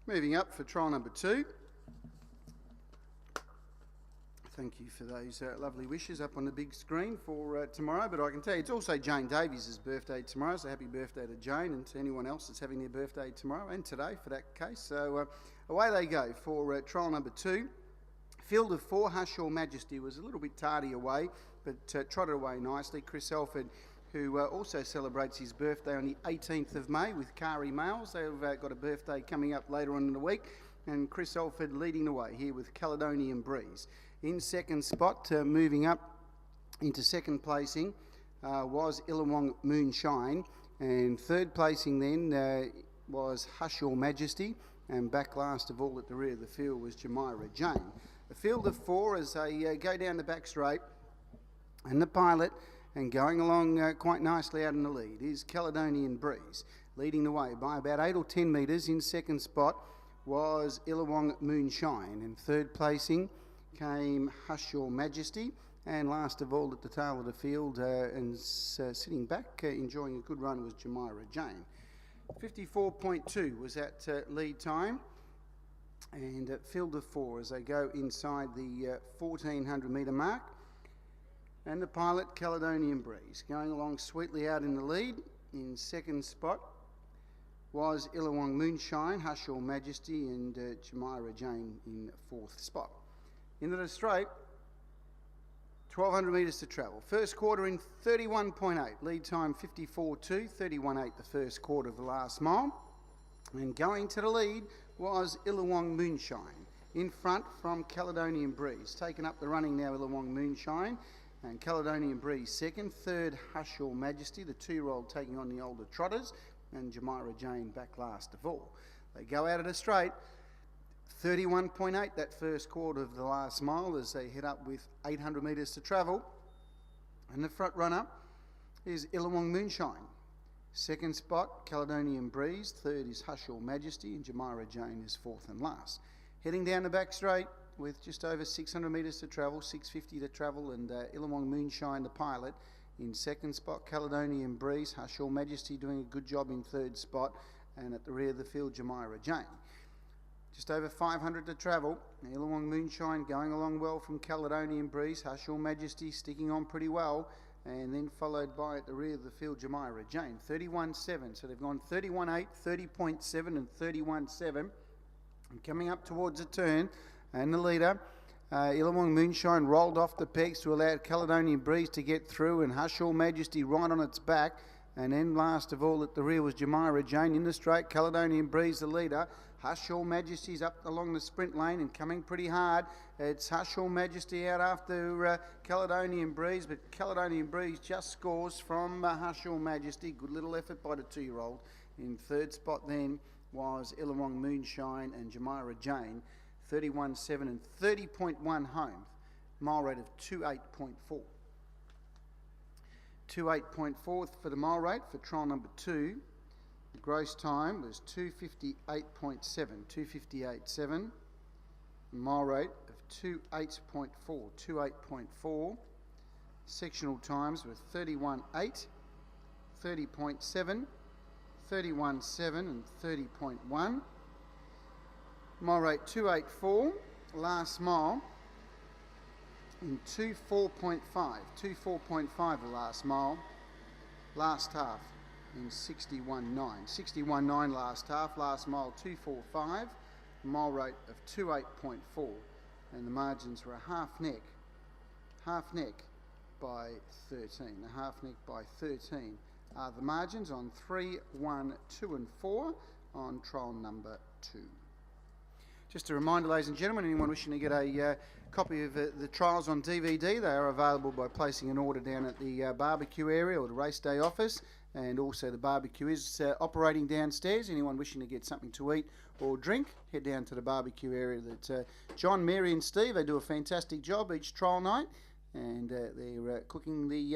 Moving up for trial number 2. Thank you for those lovely wishes up on the big screen for tomorrow. But I can tell you, it's also Jane Davies' birthday tomorrow, so happy birthday to Jane and to anyone else that's having their birthday tomorrow and today for that case. So away they go for trial number 2. Field of 4, Hush Your Majesty was a little bit tardy away, but trotted away nicely. Chris Elford, who also celebrates his birthday on the 18th of May with Kari Males. They've got a birthday coming up later on in the week, and Chris Elford leading the way here with Caledonian Breeze. In second spot, moving up into second placing, was Illawong Moonshine, and third placing then was Hush Your Majesty, and back last of all at the rear of the field was Jamira Jane. A field of 4 as they go down the back straight, and the pilot, and going along quite nicely out in the lead, is Caledonian Breeze, leading the way by about 8 or 10 metres. In second spot was Illawong Moonshine, and third placing came Hush Your Majesty, and last of all at the tail of the field and sitting back enjoying a good run was Jamira Jane. 54.2 was that lead time, and field of 4 as they go inside the 1400 metre mark, and the pilot Caledonian Breeze going along sweetly out in the lead. In second spot was Illawong Moonshine, Hush Your Majesty, and Jamira Jane in fourth spot. Into the straight, 1200 metres to travel. First quarter in 31.8, lead time 54.2, 31.8 the first quarter of the last mile. And going to the lead was Illawong Moonshine. In front from Caledonian Breeze. Taken up the running now, Illawong Moonshine. And Caledonian Breeze second. Third, Hush Your Majesty, the 2-year-old taking on the older trotters. And Jamira Jane back last of all. They go out of the straight. 31.8 that first quarter of the last mile as they head up with 800 metres to travel. And the front runner is Illawong Moonshine. Second spot, Caledonian Breeze. Third is Hush Your Majesty, and Jamira Jane is fourth and last. Heading down the back straight with just over 600 metres to travel, 650 to travel, and Illawong Moonshine, the pilot, in second spot. Caledonian Breeze, Hush Your Majesty doing a good job in third spot, and at the rear of the field, Jamira Jane. Just over 500 to travel. Illawong Moonshine going along well from Caledonian Breeze. Hush Your Majesty sticking on pretty well. And then followed by at the rear of the field, Jamira Jane. 31.7. So they've gone 31.8, 30.7 and 31.7. And coming up towards the turn. And the leader, Illawong Moonshine, rolled off the pegs to allow Caledonian Breeze to get through. And Hush Your Majesty right on its back. And then last of all at the rear was Jamira Jane in the straight. Caledonian Breeze the leader. Hush Your Majesty's up along the sprint lane and coming pretty hard. It's Hush Your Majesty out after Caledonian Breeze, but Caledonian Breeze just scores from Hush Your Majesty. Good little effort by the 2-year-old. In third spot then was Illawong Moonshine and Jamira Jane. 31.7 and 30.1 home. Mile rate of 28.4. 28.4 for the mile rate for trial number 2. The gross time was 258.7, 258.7. Mile rate of 28.4, 28.4. Sectional times were 31.8, 30.7, 31.7 and 30.1. Mile rate 284. Last mile in 24.5, 24.5 the last mile. Last half in 61.9, 61.9 last half. Last mile 245. Mile rate of 28.4, and the margins were a half neck by 13. A half neck by 13 are the margins on 3, 1, 2 and 4 on trial number 2. Just a reminder, ladies and gentlemen, anyone wishing to get a copy of the trials on DVD, they are available by placing an order down at the barbecue area or the race day office, and also the barbecue is operating downstairs. Anyone wishing to get something to eat or drink, head down to the barbecue area. That John, Mary and Steve, they do a fantastic job each trial night, and they're cooking the